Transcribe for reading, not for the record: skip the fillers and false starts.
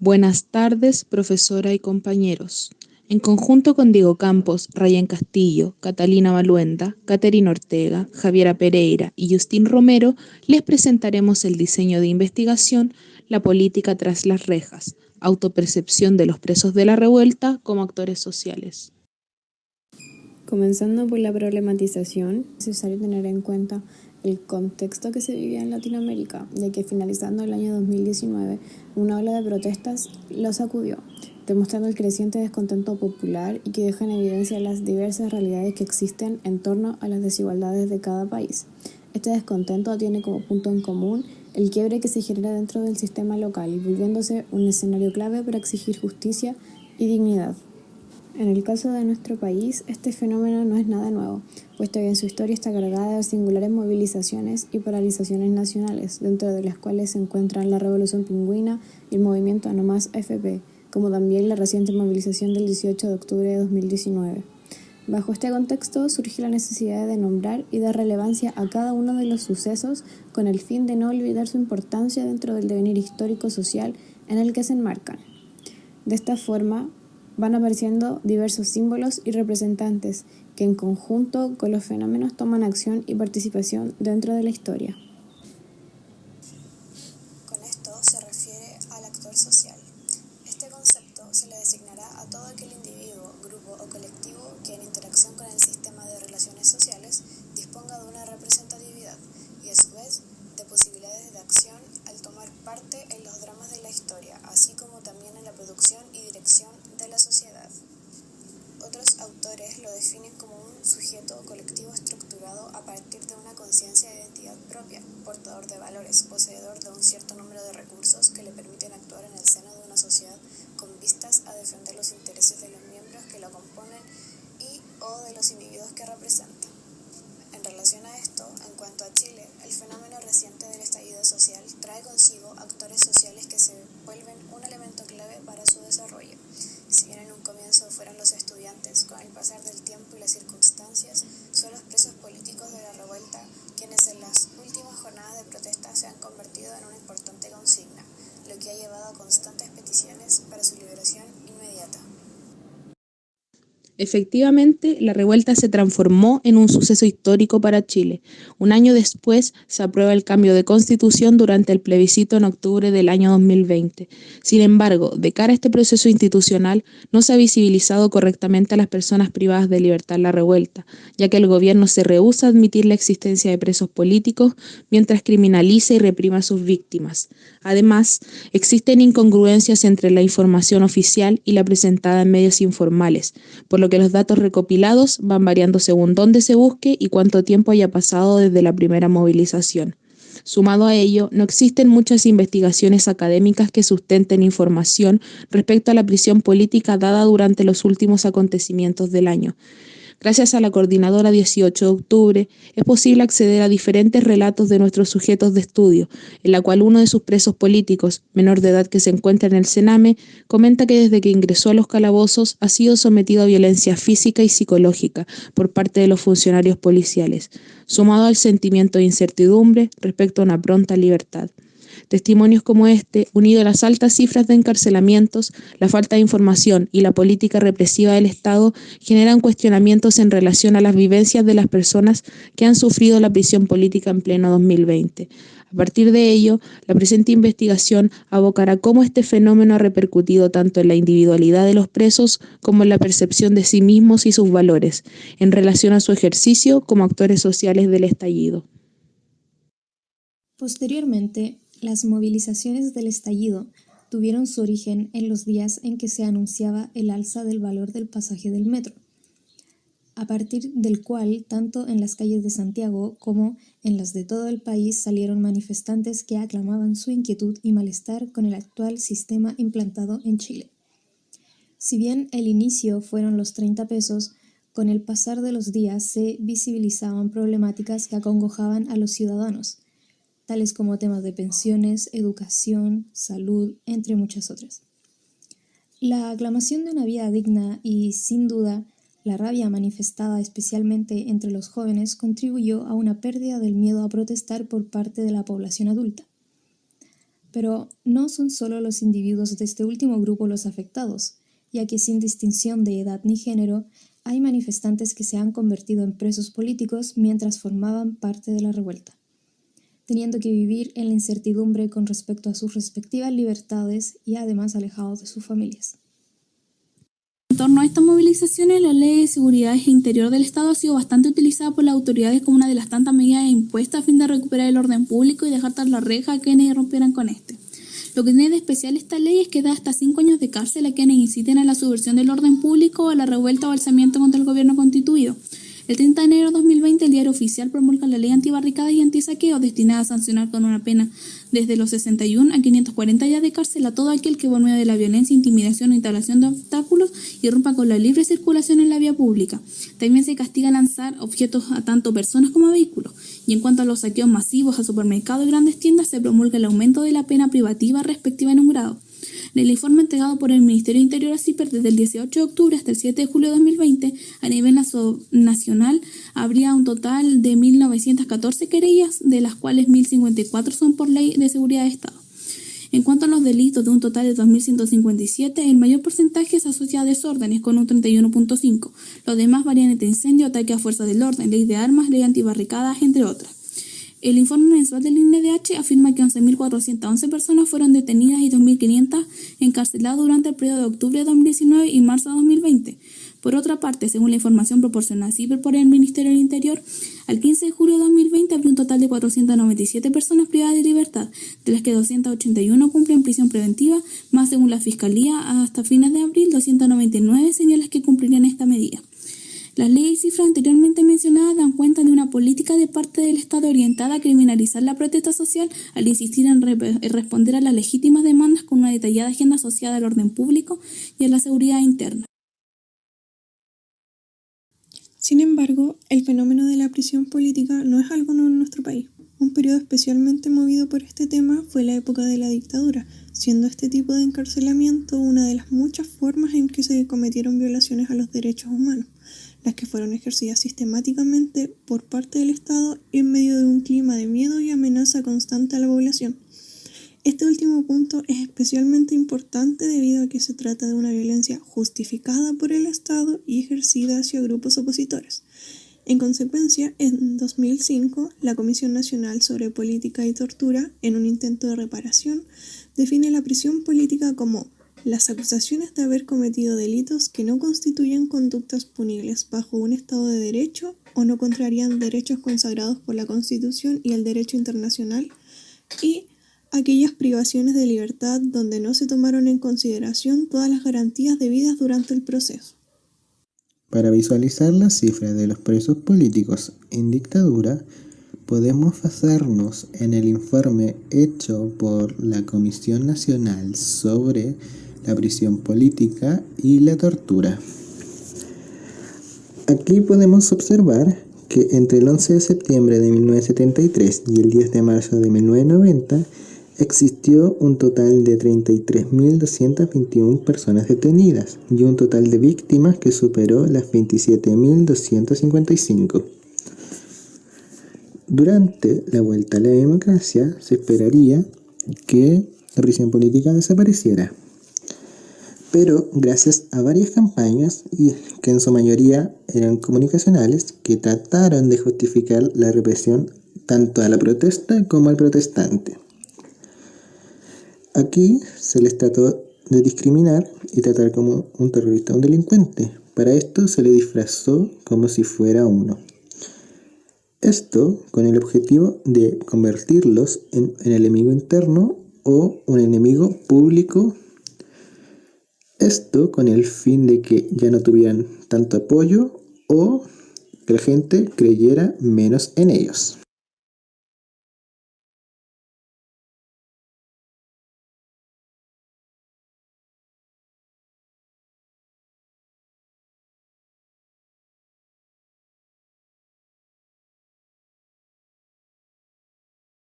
Buenas tardes, profesora y compañeros. En conjunto con Diego Campos, Rayán Castillo, Catalina Baluenda, Caterina Ortega, Javiera Pereira y Justín Romero, les presentaremos el diseño de investigación La política tras las rejas, autopercepción de los presos de la revuelta como actores sociales. Comenzando por la problematización, es necesario tener en cuenta el contexto que se vivía en Latinoamérica, ya que finalizando el año 2019, una ola de protestas lo sacudió, demostrando el creciente descontento popular y que deja en evidencia las diversas realidades que existen en torno a las desigualdades de cada país. Este descontento tiene como punto en común el quiebre que se genera dentro del sistema local, volviéndose un escenario clave para exigir justicia y dignidad. En el caso de nuestro país, este fenómeno no es nada nuevo, puesto que en su historia está cargada de singulares movilizaciones y paralizaciones nacionales, dentro de las cuales se encuentran la Revolución Pingüina y el movimiento No Más AFP, como también la reciente movilización del 18 de octubre de 2019. Bajo este contexto surge la necesidad de nombrar y dar relevancia a cada uno de los sucesos con el fin de no olvidar su importancia dentro del devenir histórico-social en el que se enmarcan. De esta forma, van apareciendo diversos símbolos y representantes que en conjunto con los fenómenos toman acción y participación dentro de la historia. Con esto se refiere al actor social. Este concepto se le designará a todo aquel individuo, grupo o colectivo que en interacción con el sistema de relaciones sociales disponga de una representatividad y a su vez de posibilidades de acción al tomar parte en los dramas de la historia, así como también en la producción y dirección de la sociedad. Otros autores lo definen como un sujeto colectivo estructurado a partir de una conciencia de identidad propia, portador de valores, poseedor de un cierto número de recursos que le permiten actuar en el seno de una sociedad con vistas a defender los intereses de los miembros que la componen y o de los individuos que representa. En relación a esto, en cuanto a Chile, el fenómeno reciente del estallido social trae consigo actores sociales que se vuelven un elemento clave para su desarrollo. Si bien en un comienzo fueron los estudiantes, con el pasar del tiempo y las circunstancias, son los presos políticos de la revuelta quienes en las últimas jornadas de protesta se han convertido en una importante consigna, lo que ha llevado a constantes peticiones para su liberación inmediata. Efectivamente, la revuelta se transformó en un suceso histórico para Chile. Un año después se aprueba el cambio de constitución durante el plebiscito en octubre del año 2020. Sin embargo, de cara a este proceso institucional, no se ha visibilizado correctamente a las personas privadas de libertad en la revuelta, ya que el gobierno se rehúsa a admitir la existencia de presos políticos mientras criminaliza y reprime a sus víctimas. Además, existen incongruencias entre la información oficial y la presentada en medios informales, por lo que los datos recopilados van variando según dónde se busque y cuánto tiempo haya pasado desde la primera movilización. Sumado a ello, no existen muchas investigaciones académicas que sustenten información respecto a la prisión política dada durante los últimos acontecimientos del año. Gracias a la Coordinadora 18 de octubre, es posible acceder a diferentes relatos de nuestros sujetos de estudio, en la cual uno de sus presos políticos, menor de edad que se encuentra en el Sename, comenta que desde que ingresó a los calabozos ha sido sometido a violencia física y psicológica por parte de los funcionarios policiales, sumado al sentimiento de incertidumbre respecto a una pronta libertad. Testimonios como este, unido a las altas cifras de encarcelamientos, la falta de información y la política represiva del Estado, generan cuestionamientos en relación a las vivencias de las personas que han sufrido la prisión política en pleno 2020. A partir de ello, la presente investigación abocará cómo este fenómeno ha repercutido tanto en la individualidad de los presos como en la percepción de sí mismos y sus valores, en relación a su ejercicio como actores sociales del estallido. Posteriormente, las movilizaciones del estallido tuvieron su origen en los días en que se anunciaba el alza del valor del pasaje del metro, a partir del cual tanto en las calles de Santiago como en las de todo el país salieron manifestantes que aclamaban su inquietud y malestar con el actual sistema implantado en Chile. Si bien el inicio fueron los 30 pesos, con el pasar de los días se visibilizaban problemáticas que acongojaban a los ciudadanos, tales como temas de pensiones, educación, salud, entre muchas otras. La aclamación de una vida digna y, sin duda, la rabia manifestada especialmente entre los jóvenes contribuyó a una pérdida del miedo a protestar por parte de la población adulta. Pero no son solo los individuos de este último grupo los afectados, ya que sin distinción de edad ni género, hay manifestantes que se han convertido en presos políticos mientras formaban parte de la revuelta, teniendo que vivir en la incertidumbre con respecto a sus respectivas libertades y además alejados de sus familias. En torno a estas movilizaciones, la Ley de Seguridad Interior del Estado ha sido bastante utilizada por las autoridades como una de las tantas medidas impuestas a fin de recuperar el orden público y dejar tras la reja a quienes rompieran con este. Lo que tiene de especial esta ley es que da hasta 5 años de cárcel a quienes inciten a la subversión del orden público, a la revuelta o alzamiento contra el gobierno constituido. El 30 de enero de 2020, el Diario Oficial promulga la Ley Antibarricadas y Antisaqueo, destinada a sancionar con una pena desde los 61 a 540 días de cárcel a todo aquel que por medio de la violencia, intimidación o instalación de obstáculos irrumpa con la libre circulación en la vía pública. También se castiga lanzar objetos a tanto personas como a vehículos. Y en cuanto a los saqueos masivos a supermercados y grandes tiendas, se promulga el aumento de la pena privativa respectiva en un grado. En el informe entregado por el Ministerio del Interior a CIPER desde el 18 de octubre hasta el 7 de julio de 2020, a nivel nacional habría un total de 1.914 querellas, de las cuales 1.054 son por Ley de Seguridad de Estado. En cuanto a los delitos, de un total de 2.157, el mayor porcentaje se asocia a desórdenes, con un 31.5%. Los demás varían entre incendio, ataque a fuerzas del orden, ley de armas, ley antibarricadas, entre otras. El informe mensual del INDH afirma que 11.411 personas fueron detenidas y 2.500 encarceladas durante el periodo de octubre de 2019 y marzo de 2020. Por otra parte, según la información proporcionada a CIPER por el Ministerio del Interior, al 15 de julio de 2020 había un total de 497 personas privadas de libertad, de las que 281 cumplen prisión preventiva, más según la Fiscalía, hasta fines de abril, 299 señalan que cumplirían esta medida. Las leyes y cifras anteriormente mencionadas dan cuenta de una política de parte del Estado orientada a criminalizar la protesta social al insistir en responder a las legítimas demandas con una detallada agenda asociada al orden público y a la seguridad interna. Sin embargo, el fenómeno de la prisión política no es algo nuevo en nuestro país. Un periodo especialmente movido por este tema fue la época de la dictadura, siendo este tipo de encarcelamiento una de las muchas formas en que se cometieron violaciones a los derechos humanos, las que fueron ejercidas sistemáticamente por parte del Estado en medio de un clima de miedo y amenaza constante a la población. Este último punto es especialmente importante debido a que se trata de una violencia justificada por el Estado y ejercida hacia grupos opositores. En consecuencia, en 2005, la Comisión Nacional sobre Política y Tortura, en un intento de reparación, define la prisión política como las acusaciones de haber cometido delitos que no constituyen conductas punibles bajo un Estado de Derecho o no contrarían derechos consagrados por la Constitución y el derecho internacional, y aquellas privaciones de libertad donde no se tomaron en consideración todas las garantías debidas durante el proceso. Para visualizar las cifras de los presos políticos en dictadura, podemos basarnos en el informe hecho por la Comisión Nacional sobre la Prisión Política y la Tortura. Aquí podemos observar que entre el 11 de septiembre de 1973 y el 10 de marzo de 1990 existió un total de 33.221 personas detenidas y un total de víctimas que superó las 27.255. Durante la vuelta a la democracia se esperaría que la prisión política desapareciera, pero gracias a varias campañas, y que en su mayoría eran comunicacionales, que trataron de justificar la represión tanto a la protesta como al protestante. Aquí se les trató de discriminar y tratar como un terrorista o un delincuente. Para esto se le disfrazó como si fuera uno. Esto con el objetivo de convertirlos en enemigo interno o un enemigo público. Esto con el fin de que ya no tuvieran tanto apoyo o que la gente creyera menos en ellos.